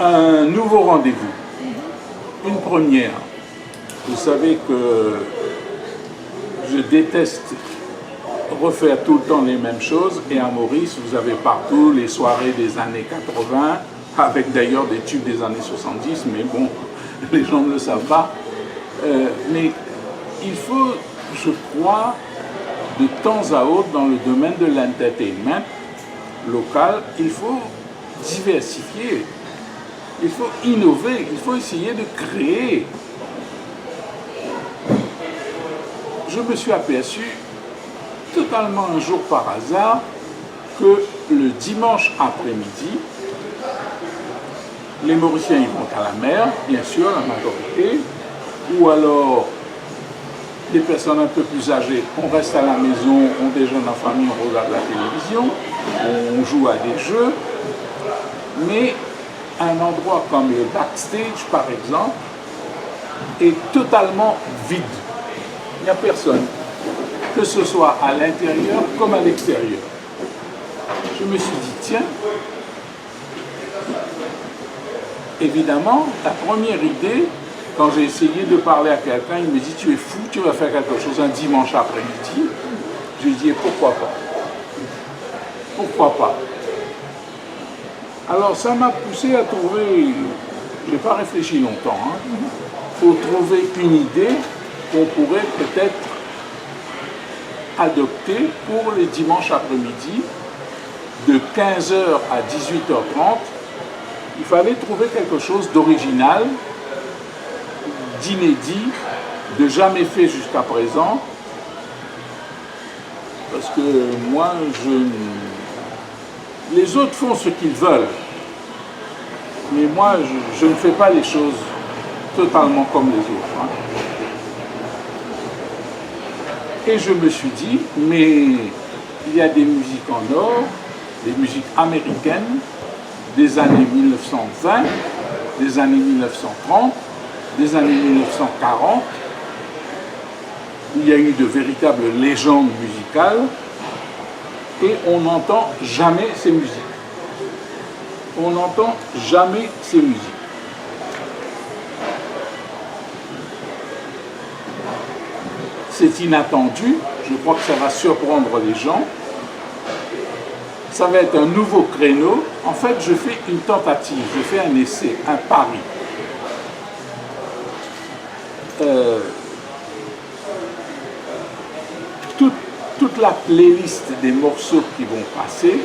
Un nouveau rendez-vous, une première. Vous savez que je déteste refaire tout le temps les mêmes choses, et à Maurice, vous avez partout les soirées des années 80, avec d'ailleurs des tubes des années 70, mais bon, les gens ne le savent pas. Mais il faut, je crois, de temps à autre, dans le domaine de l'entertainment local, il faut diversifier, il faut innover, il faut essayer de créer. Je me suis aperçu totalement un jour par hasard que le dimanche après-midi, les Mauriciens ils vont à la mer, bien sûr, la majorité, ou alors des personnes un peu plus âgées, on reste à la maison, on déjeune en famille, on regarde la télévision, on joue à des jeux, mais un endroit comme le backstage, par exemple, est totalement vide. Il n'y a personne, que ce soit à l'intérieur comme à l'extérieur. Je me suis dit, tiens, évidemment, la première idée, quand j'ai essayé de parler à quelqu'un, il me dit, tu es fou, tu vas faire quelque chose un dimanche après-midi. Je lui dis, pourquoi pas? Pourquoi pas? Alors ça m'a poussé à trouver, je n'ai pas réfléchi longtemps, pour trouver une idée qu'on pourrait peut-être adopter pour les dimanches après-midi, de 15h à 18h30. Il fallait trouver quelque chose d'original, d'inédit, de jamais fait jusqu'à présent, parce que moi, les autres font ce qu'ils veulent, mais moi, je ne fais pas les choses totalement comme les autres. Et je me suis dit, mais il y a des musiques en or, des musiques américaines, des années 1920, des années 1930, des années 1940, où il y a eu de véritables légendes musicales, et on n'entend jamais ces musiques. On n'entend jamais ces musiques. C'est inattendu, je crois que ça va surprendre les gens. Ça va être un nouveau créneau. En fait, je fais une tentative, je fais un essai, un pari. Toute la playlist des morceaux qui vont passer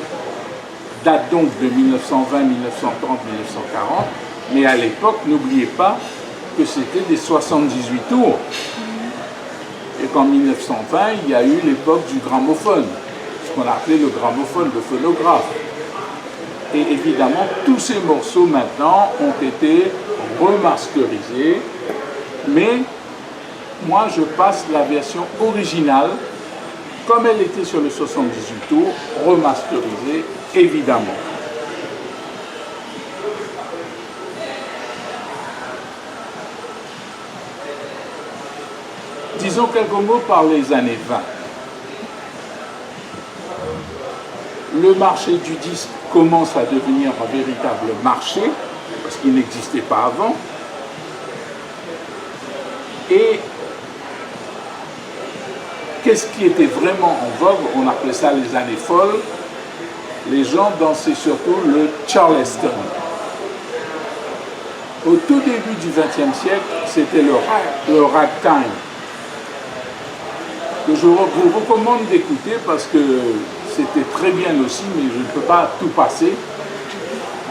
date donc de 1920, 1930, 1940, mais à l'époque, n'oubliez pas que c'était des 78 tours. Et qu'en 1920, il y a eu l'époque du gramophone, ce qu'on appelait le gramophone, le phonographe. Et évidemment, tous ces morceaux maintenant ont été remasterisés, mais moi je passe la version originale, comme elle était sur le 78 tours, remasterisée, évidemment. Disons quelques mots par les années 20. Le marché du disque commence à devenir un véritable marché, parce qu'il n'existait pas avant. Et qu'est-ce qui était vraiment en vogue? On appelait ça les années folles. Les gens dansaient surtout le Charleston. Au tout début du XXe siècle, c'était le ragtime, que je vous recommande d'écouter parce que c'était très bien aussi, mais je ne peux pas tout passer.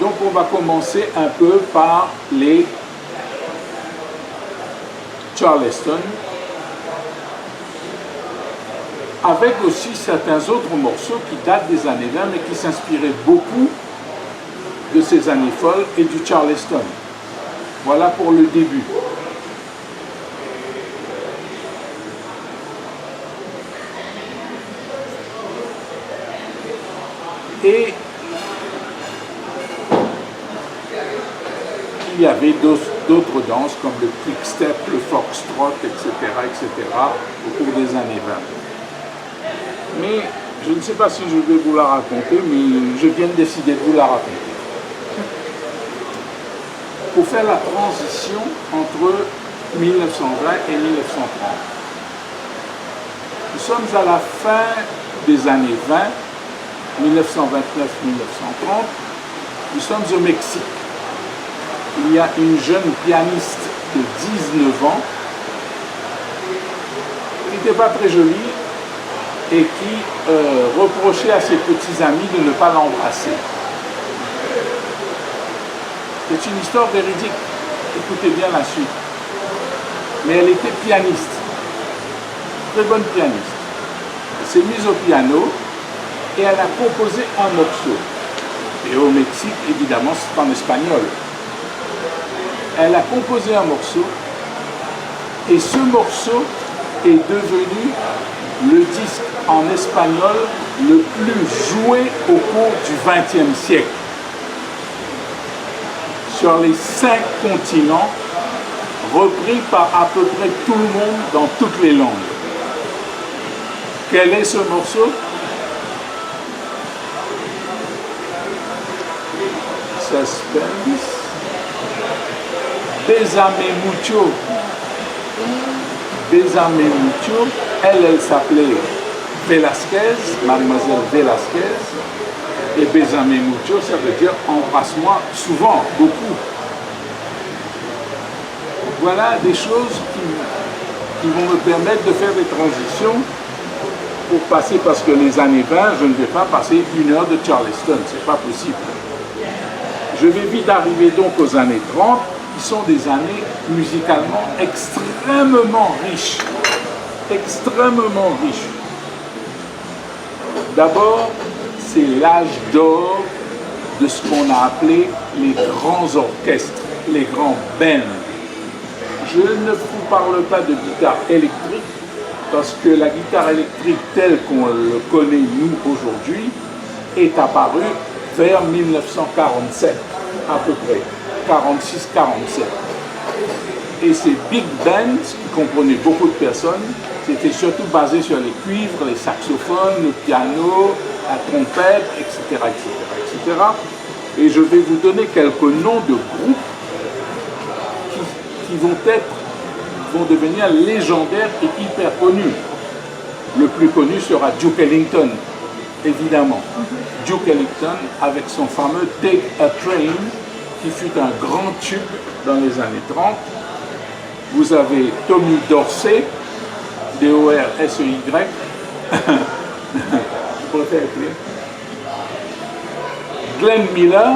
Donc on va commencer un peu par les Charleston, avec aussi certains autres morceaux qui datent des années 20, mais qui s'inspiraient beaucoup de ces années folles et du Charleston. Voilà pour le début. Et il y avait d'autres danses comme le quick-step, le foxtrot, etc., au cours des années 20. Mais je ne sais pas si je vais vous la raconter, mais je viens de décider de vous la raconter. pour faire la transition entre 1920 et 1930. Nous sommes à la fin des années 20, 1929-1930. Nous sommes au Mexique. Il y a une jeune pianiste de 19 ans qui n'était pas très jolie et qui reprochait à ses petits amis de ne pas l'embrasser. C'est une histoire véridique. Écoutez bien la suite. Mais elle était pianiste. Très bonne pianiste. Elle s'est mise au piano et elle a composé un morceau. Et au Mexique, évidemment, c'est en espagnol. Elle a composé un morceau et ce morceau est devenu le disque en espagnol le plus joué au cours du XXe siècle. Sur les 5 continents, repris par à peu près tout le monde dans toutes les langues. Quel est ce morceau? Suspense. Bésame mucho. Bésame mucho. Elle s'appelait Velasquez, Mademoiselle Velasquez. Et Bésame mucho, ça veut dire embrasse-moi souvent, beaucoup. Voilà des choses qui vont me permettre de faire des transitions pour passer, parce que les années 20, je ne vais pas passer 1 heure de Charleston, c'est pas possible. Je vais vite arriver donc aux années 30, qui sont des années musicalement extrêmement riches. Extrêmement riches. D'abord, c'est l'âge d'or de ce qu'on a appelé les grands orchestres, les grands bands. Je ne vous parle pas de guitare électrique, parce que la guitare électrique telle qu'on le connaît nous aujourd'hui est apparue vers 1947, à peu près, 46-47. Et ces big bands, qui comprenaient beaucoup de personnes, c'était surtout basé sur les cuivres, les saxophones, le piano, la trompette, etc., etc., etc. Et je vais vous donner quelques noms de groupes qui vont devenir légendaires et hyper connus. Le plus connu sera Duke Ellington, évidemment. Duke Ellington avec son fameux Take a Train, qui fut un grand tube dans les années 30. Vous avez Tommy Dorsey, D-O-R-S-E-Y. Je préfère écrire. Glenn Miller,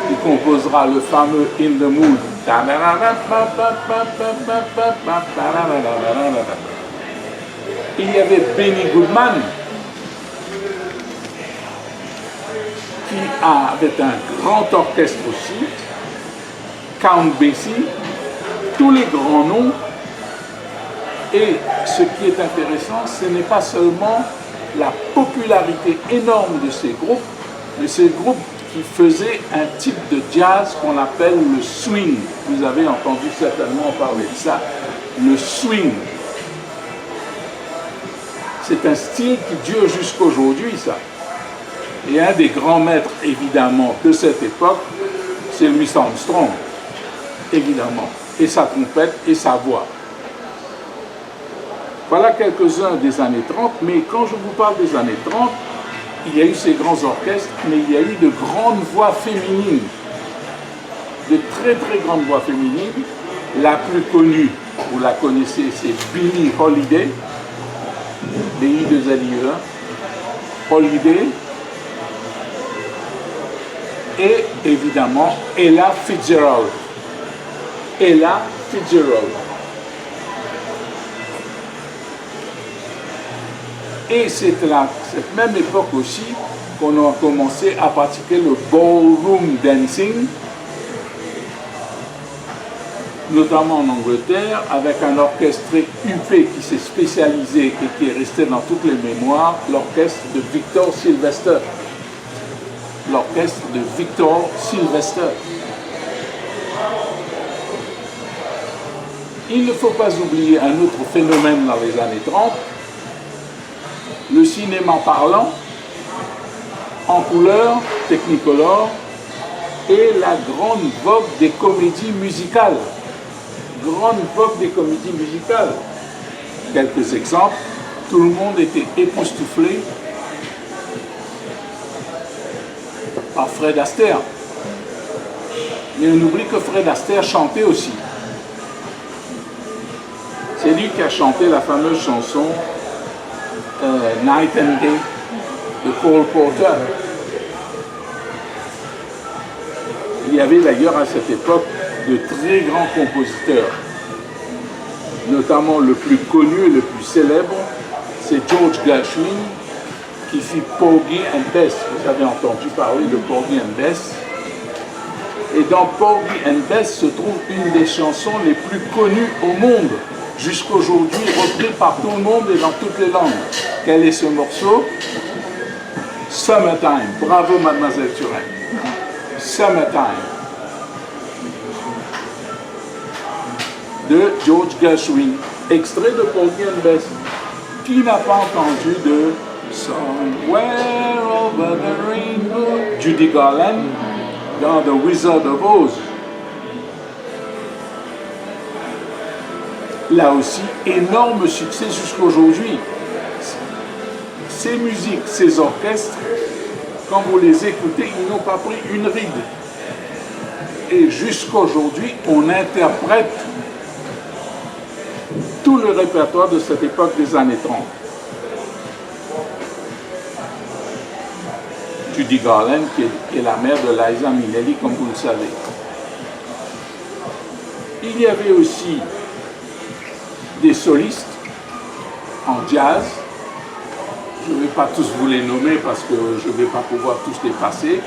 qui composera le fameux In the Mood. Il y avait Benny Goodman, qui avait un grand orchestre aussi, Count Basie, tous les grands noms. Et ce qui est intéressant, ce n'est pas seulement la popularité énorme de ces groupes, mais ces groupes qui faisaient un type de jazz qu'on appelle le swing. Vous avez entendu certainement parler de ça, le swing. C'est un style qui dure jusqu'aujourd'hui, ça. Et un des grands maîtres, évidemment, de cette époque, c'est Louis Armstrong, évidemment, et sa trompette et sa voix. Voilà quelques-uns des années 30, mais quand je vous parle des années 30, il y a eu ces grands orchestres, mais il y a eu de grandes voix féminines, de très très grandes voix féminines. La plus connue, vous la connaissez, c'est Billie Holiday, B-I-2-L-I-E, Holiday, et évidemment Ella Fitzgerald. Ella Fitzgerald. Et c'est à cette même époque aussi qu'on a commencé à pratiquer le ballroom dancing, notamment en Angleterre, avec un orchestre huppé qui s'est spécialisé et qui est resté dans toutes les mémoires, l'orchestre de Victor Sylvester. L'orchestre de Victor Sylvester. Il ne faut pas oublier un autre phénomène dans les années 30, le cinéma parlant, en couleur, Technicolor, et la grande vogue des comédies musicales. Grande vogue des comédies musicales. Quelques exemples. Tout le monde était époustouflé par Fred Astaire. Mais on oublie que Fred Astaire chantait aussi. C'est lui qui a chanté la fameuse chanson Night and Day de Cole Porter. Il y avait d'ailleurs à cette époque de très grands compositeurs, notamment le plus connu et le plus célèbre, c'est George Gershwin qui fit Porgy and Bess. Vous avez entendu parler de Porgy and Bess. Et dans Porgy and Bess se trouve une des chansons les plus connues au monde, jusqu'aujourd'hui repris par tout le monde et dans toutes les langues. Quel est ce morceau? Summertime. Bravo Mademoiselle Turenne. Summertime de George Gershwin, extrait de Porgy and Bess. Qui n'a pas entendu de Somewhere Over the Rainbow, Judy Garland dans The Wizard of Oz? Là aussi, énorme succès jusqu'aujourd'hui. Ces musiques, ces orchestres, quand vous les écoutez, ils n'ont pas pris une ride. Et jusqu'aujourd'hui, on interprète tout le répertoire de cette époque des années 30. Judy Garland, qui est la mère de Liza Minnelli, comme vous le savez. Il y avait aussi des solistes en jazz. Je ne vais pas tous vous les nommer parce que je ne vais pas pouvoir tous les passer,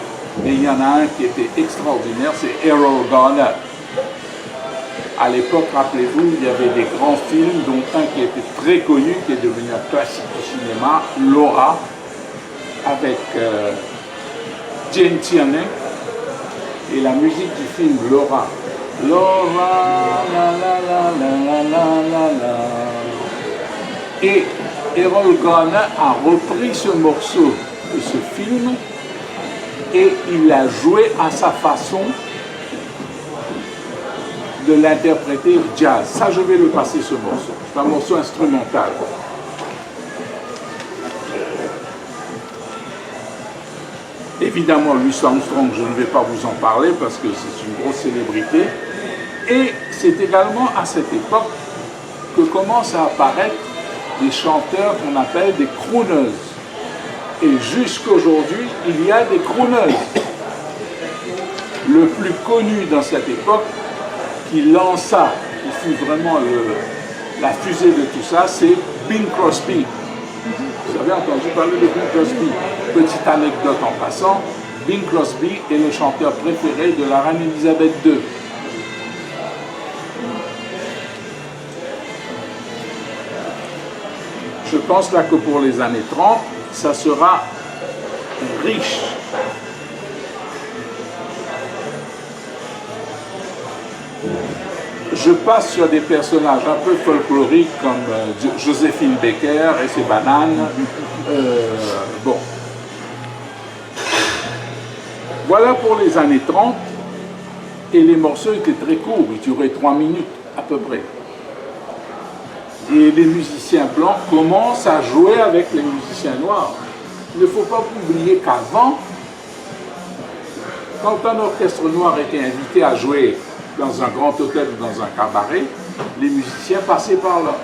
mais il y en a un qui était extraordinaire, c'est Errol Garner. À l'époque, rappelez-vous, il y avait des grands films, dont un qui était très connu, qui est devenu un classique du cinéma, Laura, avec Jane Tierney, et la musique du film Laura. Laura, la la la la la la la. Et Errol Garner a repris ce morceau de ce film et il l'a joué à sa façon de l'interpréter jazz. Ça, je vais le passer, ce morceau. C'est un morceau instrumental. Évidemment, Louis Armstrong, je ne vais pas vous en parler parce que c'est une grosse célébrité. Et c'est également à cette époque que commencent à apparaître des chanteurs qu'on appelle des crooners. Et jusqu'aujourd'hui, il y a des crooners. Le plus connu dans cette époque, qui lança, qui fut vraiment la fusée de tout ça, c'est Bing Crosby. Vous avez entendu parler de Bing Crosby? Petite anecdote en passant, Bing Crosby est le chanteur préféré de la reine Elisabeth II. Je pense là que pour les années 30, ça sera riche. Je passe sur des personnages un peu folkloriques comme Joséphine Baker et ses bananes. Bon. Voilà pour les années 30. Et les morceaux étaient très courts, ils duraient 3 minutes à peu près. Et les musiciens blancs commencent à jouer avec les musiciens noirs. Il ne faut pas oublier qu'avant, quand un orchestre noir était invité à jouer dans un grand hôtel ou dans un cabaret, les musiciens passaient par là.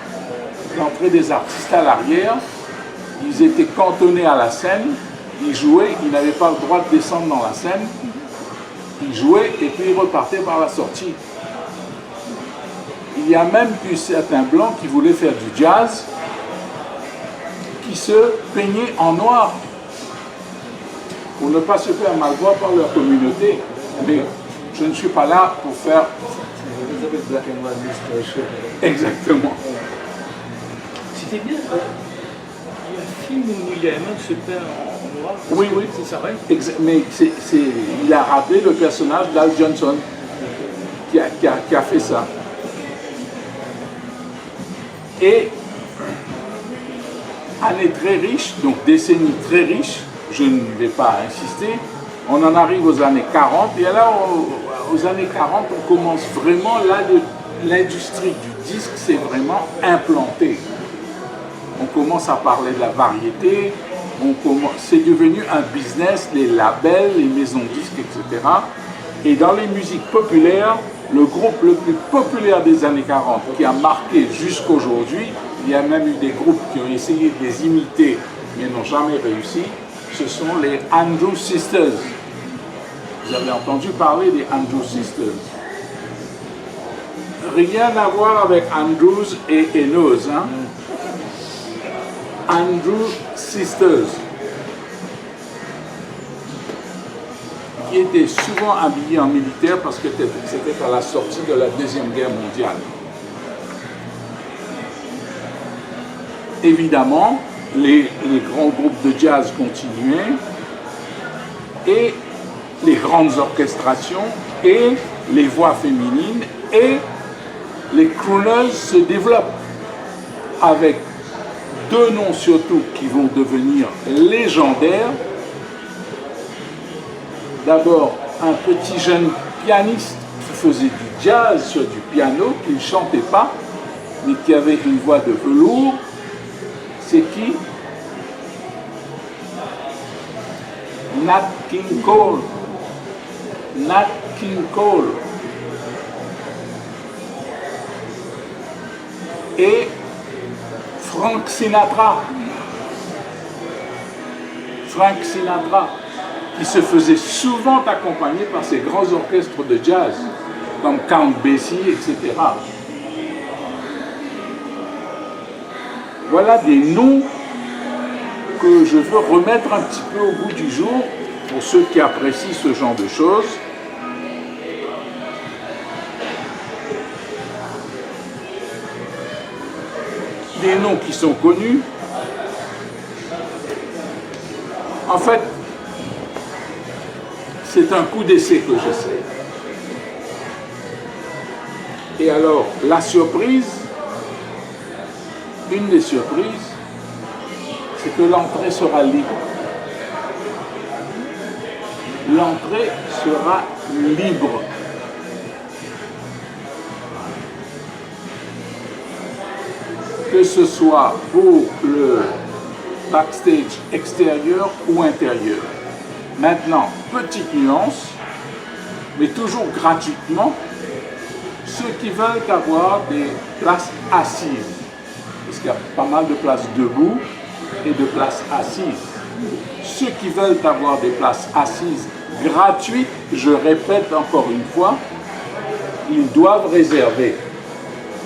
L'entrée des artistes à l'arrière, ils étaient cantonnés à la scène, ils jouaient, ils n'avaient pas le droit de descendre dans la scène, ils jouaient et puis ils repartaient par la sortie. Il y a même eu certains blancs qui voulaient faire du jazz, qui se peignaient en noir pour ne pas se faire mal voir par leur communauté. Mais je ne suis pas là pour faire... Exactement. C'était bien. Il y a un film où il y a même se perd en noir. Oui, oui. C'est ça, vrai. Mais il a rappelé le personnage d'Al Johnson qui a fait ça. Et année très riche, donc décennie très riche, je ne vais pas insister, On en arrive aux années 40, et alors aux années 40, on commence vraiment, là, l'industrie du disque s'est vraiment implantée. On commence à parler de la variété, c'est devenu un business, les labels, les maisons de disques, etc. Et dans les musiques populaires, le groupe le plus populaire des années 40, qui a marqué jusqu'aujourd'hui, il y a même eu des groupes qui ont essayé de les imiter, mais n'ont jamais réussi, ce sont les Andrews Sisters. Vous avez entendu parler des Andrews Sisters. Rien à voir avec Andrews et Enos, hein? Andrews Sisters, qui étaient souvent habillés en militaire parce que c'était à la sortie de la Deuxième Guerre mondiale. Évidemment, les grands groupes de jazz continuaient et les grandes orchestrations et les voix féminines et les crooners se développent avec deux noms surtout qui vont devenir légendaires. D'abord, un petit jeune pianiste qui faisait du jazz sur du piano, qui ne chantait pas, mais qui avait une voix de velours. C'est qui? Nat King Cole. Nat King Cole. Et Frank Sinatra. Frank Sinatra, qui se faisait souvent accompagner par ces grands orchestres de jazz, comme Count Basie, etc. Voilà des noms que je veux remettre un petit peu au goût du jour pour ceux qui apprécient ce genre de choses. Des noms qui sont connus. En fait, c'est un coup d'essai que j'essaie. Et alors, la surprise, une des surprises, c'est que l'entrée sera libre. L'entrée sera libre. Que ce soit pour le backstage extérieur ou intérieur. Maintenant, petite nuance, mais toujours gratuitement, ceux qui veulent avoir des places assises, parce qu'il y a pas mal de places debout et de places assises. Ceux qui veulent avoir des places assises gratuites, je répète encore une fois, ils doivent réserver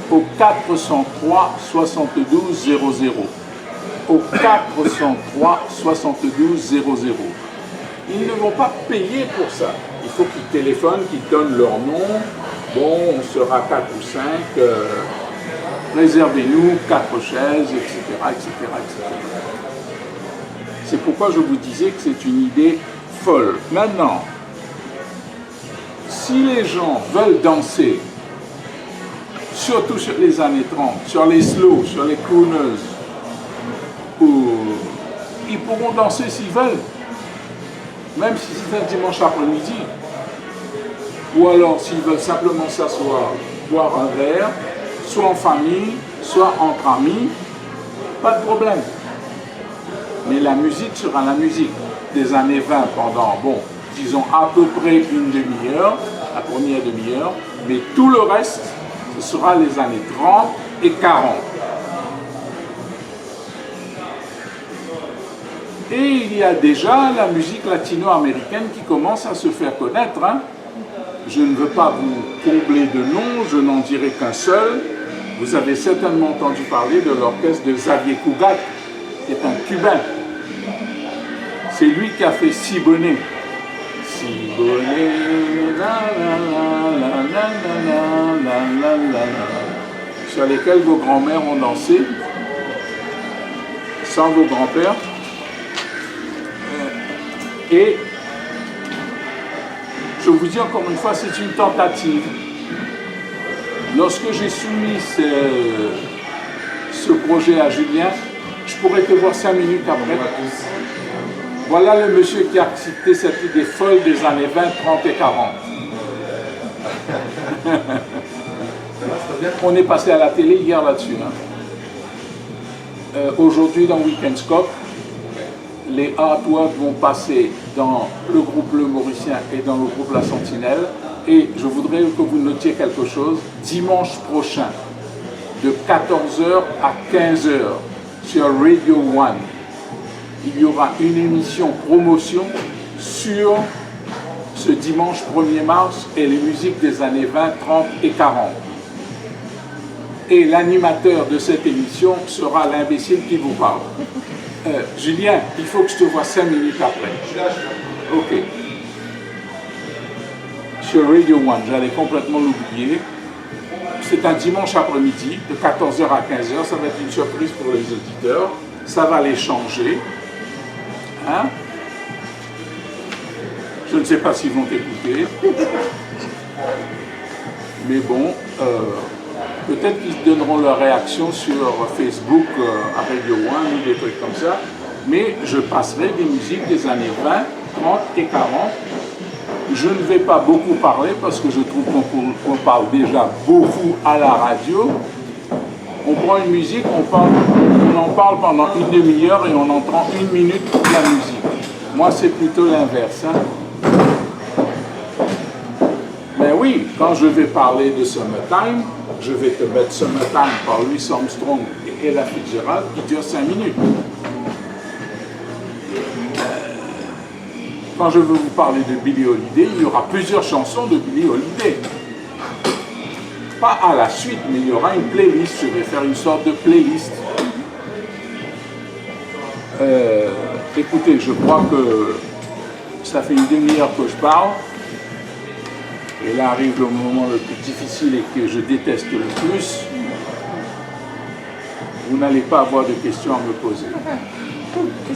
au 403 72 00. Au 403 72 00. Ils ne vont pas payer pour ça. Il faut qu'ils téléphonent, qu'ils donnent leur nom. Bon, on sera 4 ou 5. Réservez-nous 4 chaises, etc., etc., etc. C'est pourquoi je vous disais que c'est une idée folle. Maintenant, si les gens veulent danser, surtout sur les années 30, sur les slows, sur les crooners, ils pourront danser s'ils veulent, même si c'est un dimanche après-midi. Ou alors s'ils veulent simplement s'asseoir, boire un verre, soit en famille, soit entre amis, pas de problème. Mais la musique sera la musique des années 20 pendant, bon, disons à peu près une demi-heure, la première demi-heure, mais tout le reste, ce sera les années 30 et 40. Et il y a déjà la musique latino-américaine qui commence à se faire connaître. Hein. Je ne veux pas vous combler de noms, je n'en dirai qu'un seul. Vous avez certainement entendu parler de l'orchestre de Xavier Cugat, qui est un Cubain. C'est lui qui a fait Siboney. Siboney, la la la la la la la la la, sur lesquels vos grands-mères ont dansé, sans vos grands-pères. Et je vous dis encore une fois, c'est une tentative. Lorsque j'ai soumis ce projet à Julien, je pourrais te voir 5 minutes après. Voilà le monsieur qui a cité cette idée folle des années 20, 30 et 40. On est passé à la télé hier là-dessus. Hein. Aujourd'hui, dans Weekend Scope, les artworks vont passer dans le groupe Le Mauricien et dans le groupe La Sentinelle. Et je voudrais que vous notiez quelque chose. Dimanche prochain, de 14h à 15h, sur Radio One, il y aura une émission promotion sur ce dimanche 1er mars et les musiques des années 20, 30 et 40. Et l'animateur de cette émission sera l'imbécile qui vous parle. Julien, il faut que je te voie 5 minutes après. Ok. Sur Radio One, j'allais complètement l'oublier. C'est un dimanche après-midi, de 14h à 15h. Ça va être une surprise pour les auditeurs. Ça va les changer. Hein? Je ne sais pas s'ils vont écouter. Mais bon, peut-être qu'ils donneront leur réaction sur Facebook à Radio One ou des trucs comme ça. Mais je passerai des musiques des années 20, 30 et 40. Je ne vais pas beaucoup parler parce que je trouve qu'on parle déjà beaucoup à la radio. On prend une musique, on en parle pendant une demi-heure et on entend 1 minute pour la musique. Moi, c'est plutôt l'inverse. Hein. Mais oui, quand je vais parler de Summertime, je vais te mettre Summertime par Louis Armstrong et Ella Fitzgerald qui dure 5 minutes. Quand je veux vous parler de Billie Holiday, il y aura plusieurs chansons de Billie Holiday. Pas à la suite, mais il y aura une playlist. Je vais faire une sorte de playlist. Écoutez, je crois que ça fait une demi-heure que je parle. Et là arrive le moment le plus difficile et que je déteste le plus. Vous n'allez pas avoir de questions à me poser.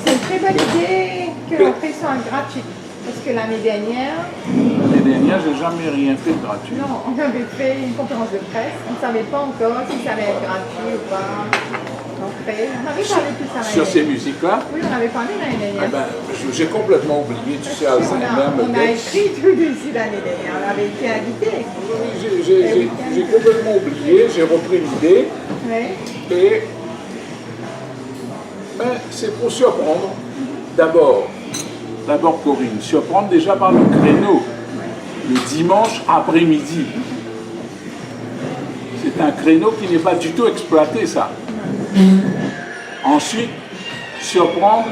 C'est une très bonne idée que la presse soit gratuite. Parce que l'année dernière, j'ai jamais rien fait de gratuit. Non, on avait fait une conférence de presse. On ne savait pas encore si ça allait être gratuit ou pas. On avait parlé de tout ça. Sur ces musiques-là? Oui, on avait parlé l'année dernière. J'ai complètement oublié, tu sais, Alzheimer. On a écrit tout dessus l'année dernière. On avait été invités. J'ai complètement oublié, j'ai repris l'idée. Oui. Et c'est pour surprendre. D'abord, Corinne, surprendre déjà par le créneau. Le dimanche après-midi. C'est un créneau qui n'est pas du tout exploité, ça. Ensuite, surprendre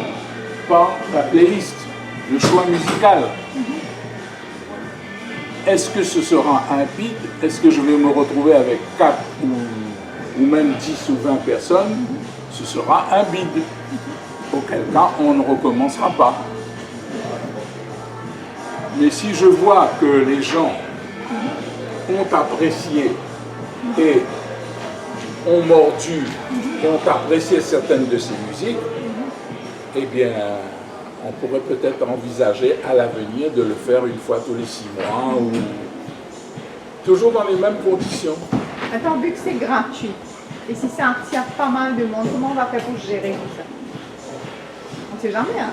par la playlist, le choix musical. Est-ce que ce sera un bid? Est-ce que je vais me retrouver avec 4 ou même 10 ou 20 personnes? Ce sera un bid. Auquel cas, on ne recommencera pas. Mais si je vois que les gens ont apprécié et ont mordu et ont apprécié certaines de ces musiques, eh bien, on pourrait peut-être envisager à l'avenir de le faire une fois tous les 6 mois ou toujours dans les mêmes conditions. Attends, vu que c'est gratuit, et si ça attire pas mal de monde, comment on va faire pour gérer tout ça? On ne sait jamais, hein?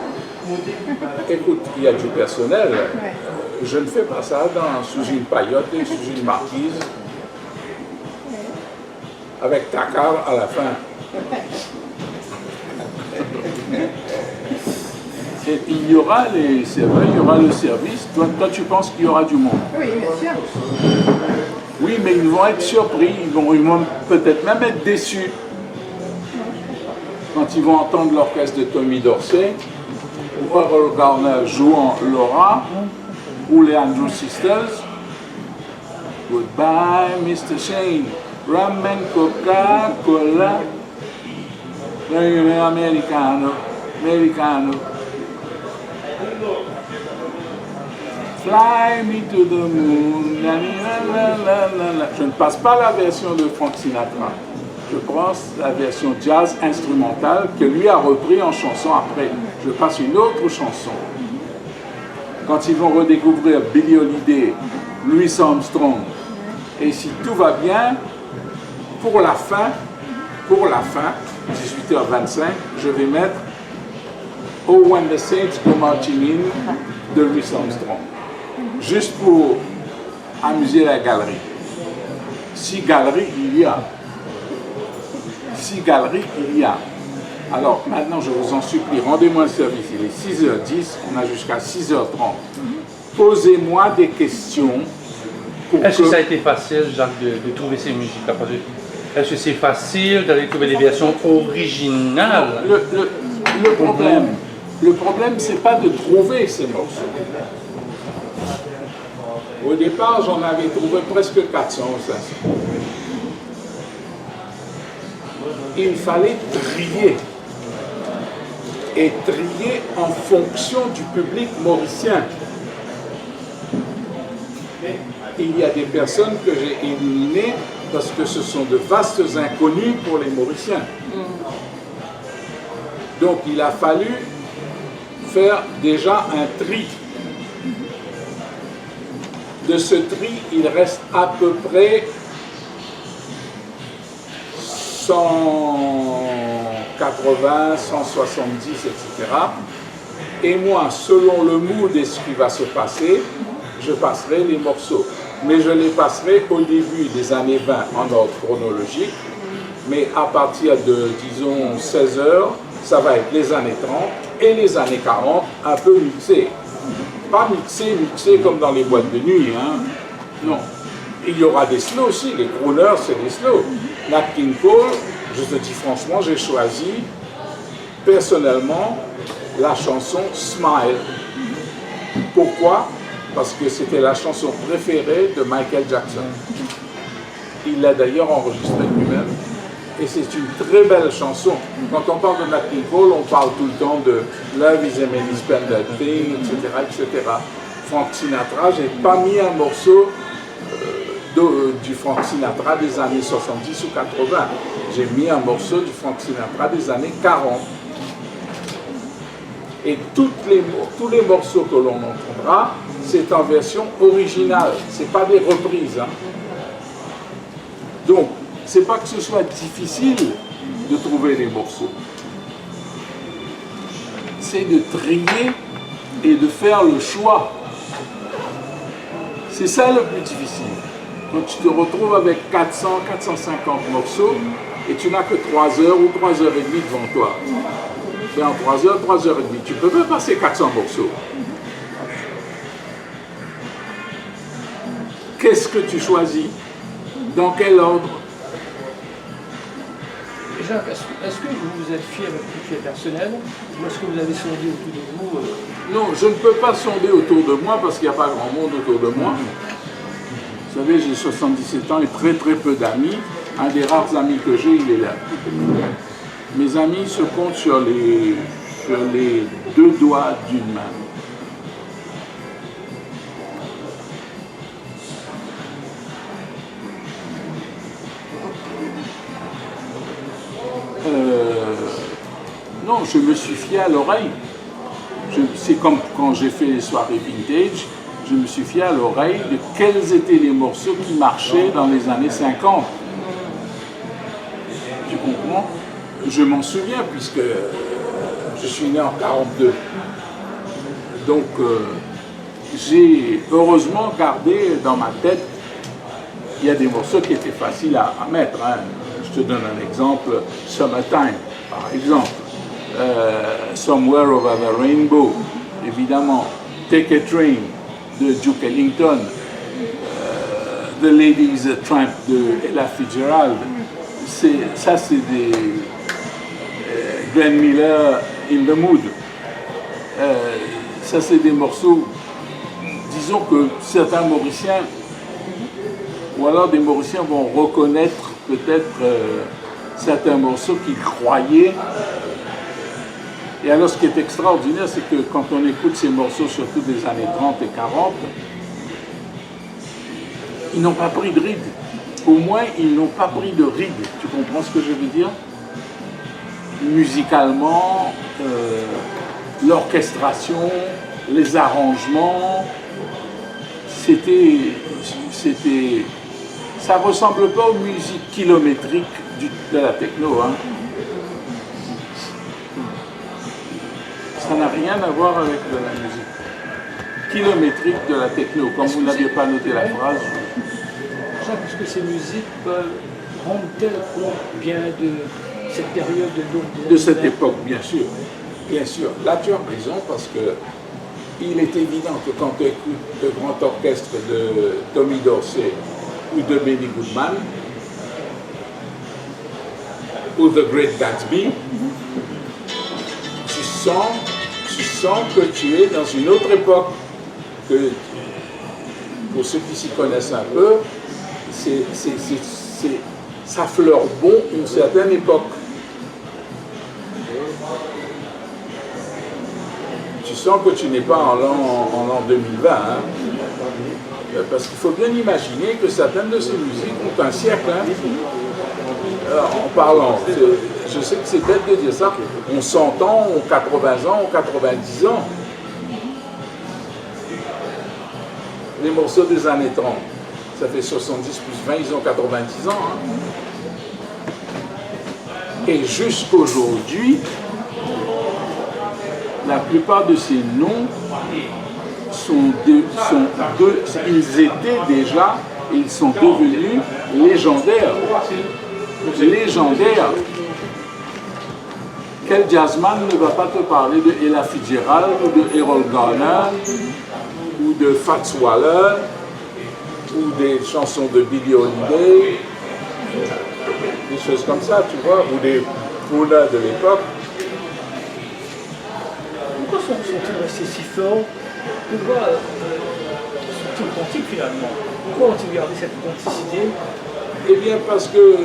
Écoute, il y a du personnel. Ouais. Je ne fais pas ça sous une paillote et sous une marquise. Avec ta carte à la fin. Et il y aura les serveurs, il y aura le service. Toi, tu penses qu'il y aura du monde? Oui, bien sûr. Oui, mais ils vont être surpris, ils vont peut-être même être déçus. Quand ils vont entendre l'orchestre de Tommy Dorsey, ou Earl Garner jouant Laura, ou les Andrews Sisters. Goodbye, Mr. Shane. Rum and Coca-Cola. Americano. Fly me to the moon. Je ne passe pas la version de Frank Sinatra. Je prends la version jazz instrumentale que lui a repris en chanson après. Je passe une autre chanson. Quand ils vont redécouvrir Billie Holiday, Louis Armstrong, et si tout va bien, pour la fin, 18h25, je vais mettre Oh When the Saints Go Marching In de Louis Armstrong. Juste pour amuser la galerie. Si galerie il y a. Si galerie il y a. Alors maintenant je vous en supplie, rendez-moi le service, il est 6h10, on a jusqu'à 6h30. Posez-moi des questions. Est-ce que ça a été facile, Jacques, de trouver ces musiques-là? Est-ce que c'est facile d'aller trouver des versions originales? Le problème, c'est pas de trouver ces morceaux. Au départ, j'en avais trouvé presque 400 ou 500. Il fallait trier. Et trier en fonction du public mauricien. Il y a des personnes que j'ai éliminées parce que ce sont de vastes inconnus pour les Mauriciens. Donc il a fallu faire déjà un tri. De ce tri, il reste à peu près 180, 170, etc. Et moi, selon le mood et ce qui va se passer, je passerai les morceaux. Mais je les passerai au début des années 20 en ordre chronologique. Mais à partir de, disons, 16 heures, ça va être les années 30 et les années 40, un peu mixés. Pas mixés comme dans les boîtes de nuit, hein. Non. Il y aura des slows aussi, les crooners, c'est des slows. Nat King Cole, je te dis franchement, j'ai choisi personnellement la chanson Smile. Pourquoi? Parce que c'était la chanson préférée de Michael Jackson. Il l'a d'ailleurs enregistrée lui-même. Et c'est une très belle chanson. Quand on parle de Nat King Cole, on parle tout le temps de Love is a Many Splendid Thing, etc., etc. Frank Sinatra, j'ai pas mis un morceau du Frank Sinatra des années 70 ou 80. J'ai mis un morceau du Frank Sinatra des années 40. Et tous les morceaux que l'on entendra, c'est en version originale. C'est pas des reprises. Hein. Donc, c'est pas que ce soit difficile de trouver les morceaux. C'est de trier et de faire le choix. C'est ça le plus difficile. Quand tu te retrouves avec 400, 450 morceaux et tu n'as que 3 heures ou 3 heures et demie devant toi. Et en 3 heures, 3 heures et demie, tu peux pas passer 400 morceaux. Qu'est-ce que tu choisis? Dans quel ordre? Jacques, est-ce que vous êtes fier de votre budget personnel ou est-ce que vous avez sondé autour de vous Non, je ne peux pas sonder autour de moi parce qu'il n'y a pas grand monde autour de moi. Vous savez, j'ai 77 ans et très très peu d'amis. Un des rares amis que j'ai, il est là. Mes amis se comptent sur les 2 doigts d'une main. Non, je me suis fié à l'oreille. C'est comme quand j'ai fait les soirées vintage, je me suis fié à l'oreille de quels étaient les morceaux qui marchaient dans les années 50. Tu comprends? Je m'en souviens puisque je suis né en 42. Donc j'ai heureusement gardé dans ma tête, il y a des morceaux qui étaient faciles à mettre. Hein. Je te donne un exemple, Summertime par exemple. Somewhere Over the Rainbow, évidemment, Take a Train de Duke Ellington, The Lady's Tramp de Ella Fitzgerald, ça c'est des Glenn Miller, In the Mood, ça c'est des morceaux, disons que certains Mauriciens, ou alors des Mauriciens vont reconnaître peut-être certains morceaux qu'ils croyaient. Et alors ce qui est extraordinaire, c'est que quand on écoute ces morceaux, surtout des années 30 et 40, ils n'ont pas pris de ride. Au moins, ils n'ont pas pris de ride. Tu comprends ce que je veux dire? Musicalement, l'orchestration, les arrangements, ça ressemble pas aux musiques kilométriques de la techno. Hein. Ça n'a rien à voir avec de la musique kilométrique de la techno. Comme vous n'aviez pas noté la phrase. Jacques, est-ce que ces musiques peuvent rendre-elles compte bien de cette période de cette époque, bien sûr. Bien sûr. Là, tu as raison, parce que il est évident que quand tu écoutes le grand orchestre de Tommy Dorsey ou de Benny Goodman ou The Great Gatsby, tu sens que tu es dans une autre époque. Que, pour ceux qui s'y connaissent un peu, ça fleure bon une certaine époque. Tu sens que tu n'es pas en l'an 2020, hein? Parce qu'il faut bien imaginer que certaines de ces musiques ont un siècle. Hein? Alors, en parlant, je sais que c'est bête de dire ça, on 100 ans, on 80 ans, on 90 ans. Les morceaux des années 30, ça fait 70 plus 20, ils ont 90 ans. Hein? Et jusqu'aujourd'hui, la plupart de ces noms ils étaient déjà, ils sont devenus légendaires. Légendaires. Quel jazzman ne va pas te parler de Ella Fitzgerald ou de Errol Garner ou de Fats Waller ou des chansons de Billie Holiday, des choses comme ça, tu vois, ou des Poula de l'époque. Pourquoi sont-ils restés si forts? Pourquoi sont-ils authentiques finalement? Pourquoi ont-ils gardé cette authenticité? Eh bien parce que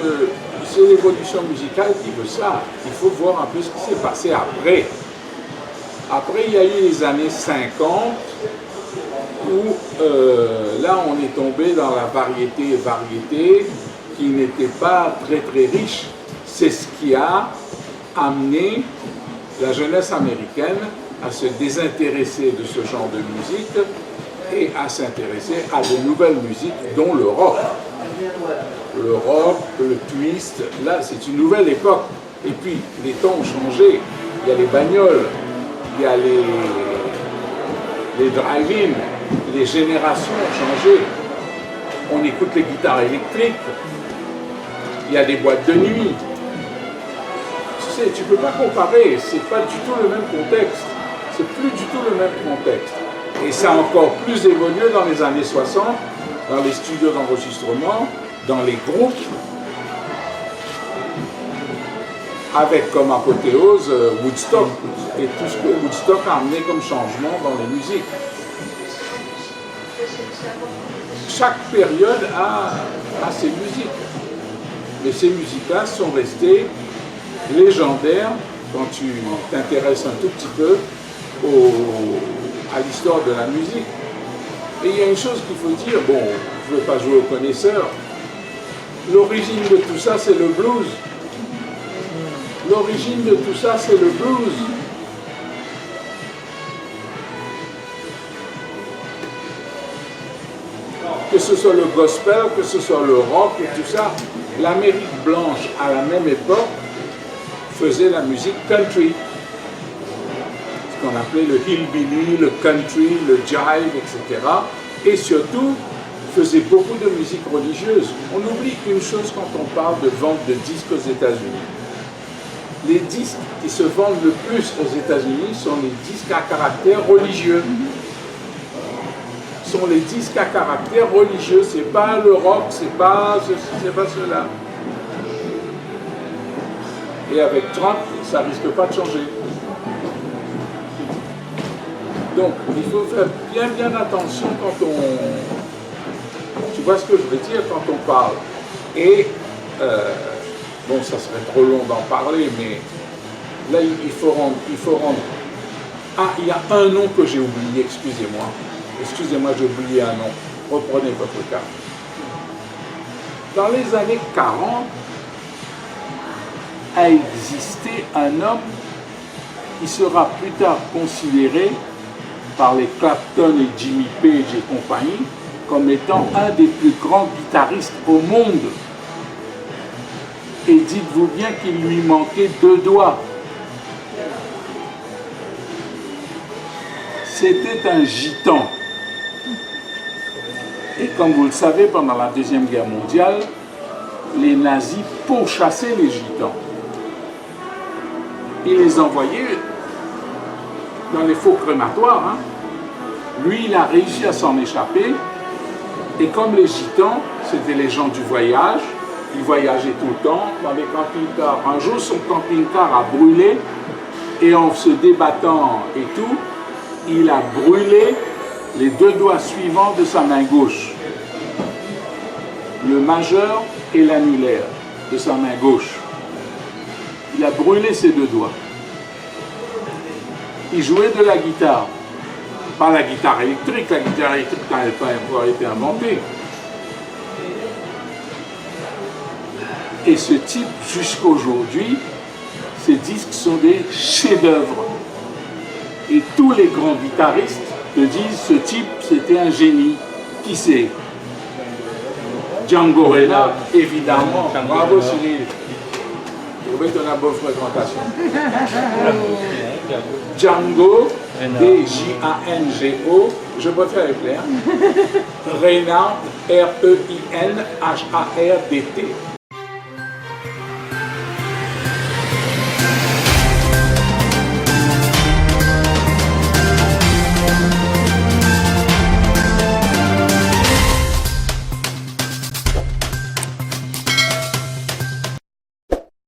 c'est l'évolution musicale qui veut ça. Il faut voir un peu ce qui s'est passé après. Après, il y a eu les années 50 où là on est tombé dans la variété qui n'était pas très riche. C'est ce qui a amené la jeunesse américaine à se désintéresser de ce genre de musique et à s'intéresser à de nouvelles musiques, dont le rock. Le rock, le twist, là c'est une nouvelle époque. Et puis les temps ont changé. Il y a les bagnoles, il y a les drive-in, les générations ont changé. On écoute les guitares électriques, il y a des boîtes de nuit. Tu sais, tu ne peux pas comparer, c'est pas du tout le même contexte. C'est plus du tout le même contexte. Et ça a encore plus évolué dans les années 60, dans les studios d'enregistrement, dans les groupes, avec comme apothéose Woodstock et tout ce que Woodstock a amené comme changement dans les musiques. Chaque période a ses musiques, mais ces musiques-là sont restées légendaires quand tu t'intéresses un tout petit peu à l'histoire de la musique. Et il y a une chose qu'il faut dire, bon, je ne veux pas jouer au connaisseur, l'origine de tout ça c'est le blues. L'origine de tout ça c'est le blues. Que ce soit le gospel, que ce soit le rock et tout ça, l'Amérique blanche à la même époque faisait la musique country. Ce qu'on appelait le hillbilly, le country, le jive, etc. Et surtout, faisait beaucoup de musique religieuse. On oublie une chose quand on parle de vente de disques aux États-Unis. Les disques qui se vendent le plus aux États-Unis sont les disques à caractère religieux. Sont les disques à caractère religieux, c'est pas le rock, c'est pas ceci, c'est pas cela. Et avec Trump, ça risque pas de changer. Donc, il faut faire bien attention quand on... Tu vois ce que je veux dire quand on parle. Et, bon, ça serait trop long d'en parler, mais là, il faut rendre... Ah, il y a un nom que j'ai oublié, excusez-moi. Excusez-moi, j'ai oublié un nom. Reprenez votre carte. Dans les années 40, a existé un homme qui sera plus tard considéré par les Clapton et Jimmy Page et compagnie comme étant un des plus grands guitaristes au monde. Et dites-vous bien qu'il lui manquait 2 doigts. c'était un gitan. Et comme vous le savez, pendant la Deuxième Guerre mondiale, les nazis pourchassaient les gitans. Ils les envoyaient dans les faux crématoires. Hein. Lui, il a réussi à s'en échapper. Et comme les gitans, c'était les gens du voyage, ils voyageaient tout le temps dans les camping-cars. Un jour, son camping-car a brûlé et en se débattant et tout, il a brûlé les deux doigts suivants de sa main gauche. Le majeur et l'annulaire de sa main gauche. Il a brûlé ses deux doigts. Il jouait de la guitare. Pas la guitare électrique n'avait pas encore été inventée. Et ce type, jusqu'aujourd'hui, ces disques sont des chefs-d'œuvre. Et tous les grands guitaristes te disent, ce type, c'était un génie. Qui c'est? Django Reinhardt, évidemment. Bravo Cyril. Je vais te donner une bonne fréquentation. Django, D-J-A-N-G-O, je préfère écrire. Reinhardt, R-E-I-N-H-A-R-D-T.